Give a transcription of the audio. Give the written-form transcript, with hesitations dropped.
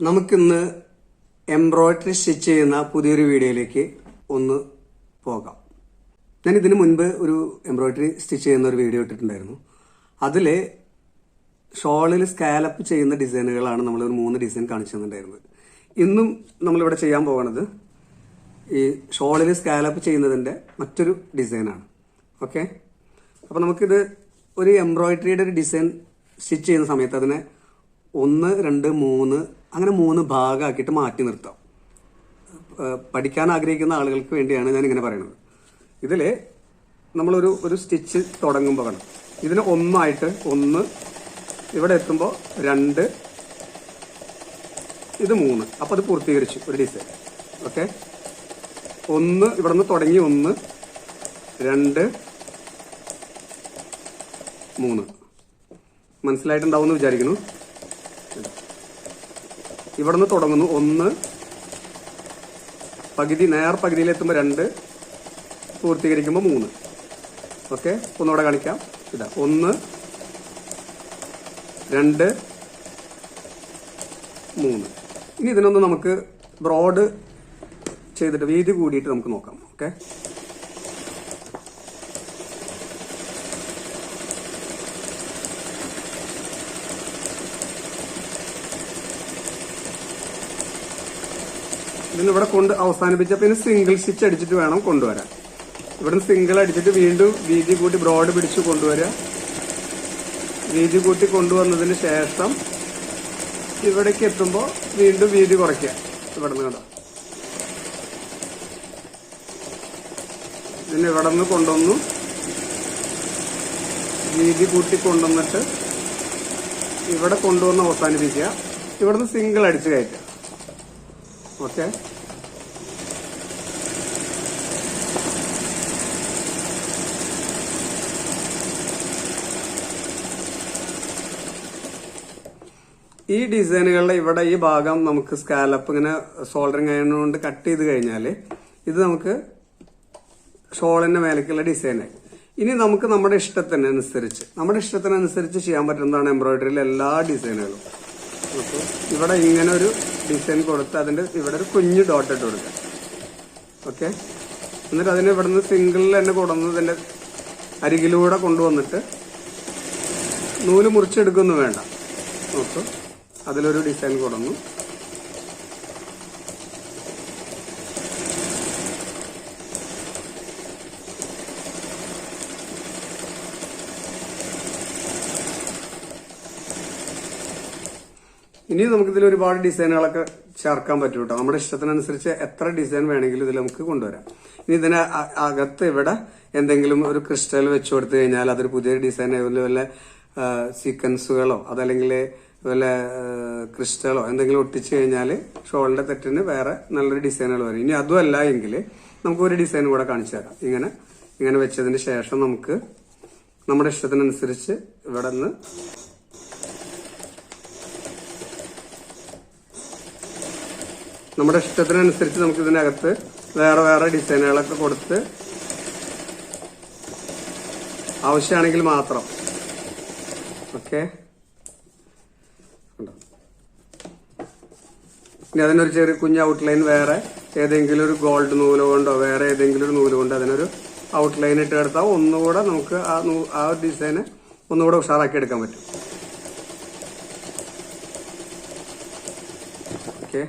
നമുക്കിന്ന് embroidery stitch ചെയ്യുന്ന പുതിയൊരു വീഡിയോയിലേക്ക് ഒന്ന് പോകാം. ഞാൻ ഇതിനു മുൻപ് ഒരു എംബ്രോയിഡറി സ്റ്റിച്ച് ചെയ്യുന്ന ഒരു വീഡിയോ ഇട്ടിട്ടുണ്ടായിരുന്നു. അതിൽ ഷോളിൽ സ്കാലപ്പ് ചെയ്യുന്ന ഡിസൈനുകളാണ് നമ്മൾ ഒരു 3 ഡിസൈൻ കാണിച്ചു തന്നിട്ടുണ്ടായിരുന്നത്. ഇന്നും നമ്മളിവിടെ ചെയ്യാൻ പോകുന്നത് ഈ ഷോളിൽ സ്കാലപ്പ് ചെയ്യുന്നതിൻ്റെ മറ്റൊരു ഡിസൈനാണ്. ഓക്കെ, അപ്പോൾ നമുക്കിത് ഒരു എംബ്രോയിഡറിയുടെ ഒരു ഡിസൈൻ സ്റ്റിച്ച് ചെയ്യുന്ന സമയത്ത് അതിനെ 1, 2, 3 അങ്ങനെ 3 ഭാഗമാക്കിയിട്ട് മാറ്റി നിർത്താം. പഠിക്കാൻ ആഗ്രഹിക്കുന്ന ആളുകൾക്ക് വേണ്ടിയാണ് ഞാൻ ഇങ്ങനെ പറയുന്നത്. ഇതിൽ നമ്മളൊരു സ്റ്റിച്ച് തുടങ്ങുമ്പോൾ വേണം ഇതിന് 1 ഇവിടെ എത്തുമ്പോൾ 2, ഇത് 3. അപ്പോൾ അത് പൂർത്തീകരിച്ചു ഒരു ഡിസൈൻ. ഓക്കെ, 1 ഇവിടെ നിന്ന് തുടങ്ങി 1, 2, 3 മനസ്സിലായിട്ടുണ്ടാവും എന്ന് വിചാരിക്കുന്നു. ഇവിടെ നിന്ന് തുടങ്ങുന്നു 1, പകുതിയിലെത്തുമ്പോൾ 2, പൂർത്തീകരിക്കുമ്പോൾ 3. ഓക്കെ, ഒന്നുകൂടെ കാണിക്കാം. ഇതാ 1, 2, 3. ഇനി ഇതിനൊന്ന് നമുക്ക് ബ്രോഡ് ചെയ്തിട്ട് വീതി കൂടിയിട്ട് നമുക്ക് നോക്കാം. ഓക്കെ, ഇതിനിവിടെ കൊണ്ട് അവസാനിപ്പിച്ച പിന്നെ സിംഗിൾ സ്റ്റിച്ച് അടിച്ചിട്ട് വേണം കൊണ്ടുവരാൻ. ഇവിടെ സിംഗിൾ അടിച്ചിട്ട് വീണ്ടും വീതി കൂട്ടി ബ്രോഡ് പിടിച്ച് കൊണ്ടുവരിക. വീതി കൂട്ടി കൊണ്ടുവന്നതിന് ശേഷം ഇവിടേക്ക് എത്തുമ്പോൾ വീണ്ടും വീതി കുറയ്ക്കുക. ഇവിടെ നിന്ന് കണ്ടോ, ഇതിന് ഇവിടെ നിന്ന് കൊണ്ടുവന്നു വീതി കൂട്ടി കൊണ്ടുവന്നിട്ട് ഇവിടെ കൊണ്ടുവന്ന് അവസാനിപ്പിക്കുക. ഇവിടെ നിന്ന് സിംഗിൾ അടിച്ച് കയറ്റുക. ഓക്കെ, ഈ ഡിസൈനുകളുടെ ഇവിടെ ഈ ഭാഗം നമുക്ക് സ്കാലപ്പ് ഇങ്ങനെ സോൾഡറിങ് അയൺ കൊണ്ട് കട്ട് ചെയ്ത് കഴിഞ്ഞാൽ ഇത് നമുക്ക് ഷോളിന്റെ മേലേക്കുള്ള ഡിസൈനായി. ഇനി നമുക്ക് നമ്മുടെ ഇഷ്ടത്തിനനുസരിച്ച് ചെയ്യാൻ പറ്റുന്നതാണ് എംബ്രോയിഡറിയിലെ എല്ലാ ഡിസൈനുകളും. അപ്പോൾ ഇവിടെ ഇങ്ങനെ ഒരു ഡിസൈൻ കൊടുത്ത് അതിന്റെ ഇവിടെ ഒരു കുഞ്ഞു ഡോട്ട് ഇട്ട് കൊടുക്കുക. ഓക്കെ, എന്നിട്ട് അതിന് ഇവിടെ നിന്ന് സിംഗിളിൽ തന്നെ കൊടുന്നതിന്റെ അരികിലൂടെ കൊണ്ടുവന്നിട്ട് നൂല് മുറിച്ചെടുക്കൊന്നും വേണ്ട. നോക്കൂ, അതിലൊരു ഡിസൈൻ കൊടുന്നു. ഇനി നമുക്കിതിൽ ഒരുപാട് ഡിസൈനുകളൊക്കെ ചേർക്കാൻ പറ്റും കേട്ടോ. നമ്മുടെ ഇഷ്ടത്തിനനുസരിച്ച് എത്ര ഡിസൈൻ വേണമെങ്കിലും ഇതിൽ നമുക്ക് കൊണ്ടുവരാം. ഇനി ഇതിന് അകത്ത് ഇവിടെ എന്തെങ്കിലും ഒരു ക്രിസ്റ്റൽ വെച്ചു കൊടുത്തു കഴിഞ്ഞാൽ അതൊരു പുതിയ ഡിസൈൻ, വല്ല സീക്വൻസുകളോ അതല്ലെങ്കിൽ വല്ല ക്രിസ്റ്റലോ എന്തെങ്കിലും ഒട്ടിച്ചു കഴിഞ്ഞാൽ ഷോളിന്റെ തെറ്റിന് വേറെ നല്ലൊരു ഡിസൈനുകൾ വരും. ഇനി അതുമല്ല എങ്കിൽ നമുക്ക് ഒരു ഡിസൈൻ കൂടെ കാണിച്ചു തരാം. ഇങ്ങനെ വെച്ചതിന് ശേഷം നമുക്ക് നമ്മുടെ ഇഷ്ടത്തിനനുസരിച്ച് ഇവിടെ നിന്ന് നമുക്ക് ഇതിനകത്ത് വേറെ ഡിസൈനുകളൊക്കെ കൊടുത്ത് ആവശ്യമാണെങ്കിൽ മാത്രം. ഓക്കെ, ഇനി അതിനൊരു ചെറിയ കുഞ്ഞ് ഔട്ട്ലൈൻ വേറെ ഏതെങ്കിലും ഒരു ഗോൾഡ് നൂല് കൊണ്ടോ വേറെ ഏതെങ്കിലും ഒരു നൂല് കൊണ്ടോ അതിനൊരു ഔട്ട്ലൈൻ ഇട്ട് എടുത്താൽ ഒന്നുകൂടെ നമുക്ക് ആ ഡിസൈന് ഒന്നുകൂടെ ഉഷാറാക്കി എടുക്കാൻ പറ്റും. ഓക്കെ.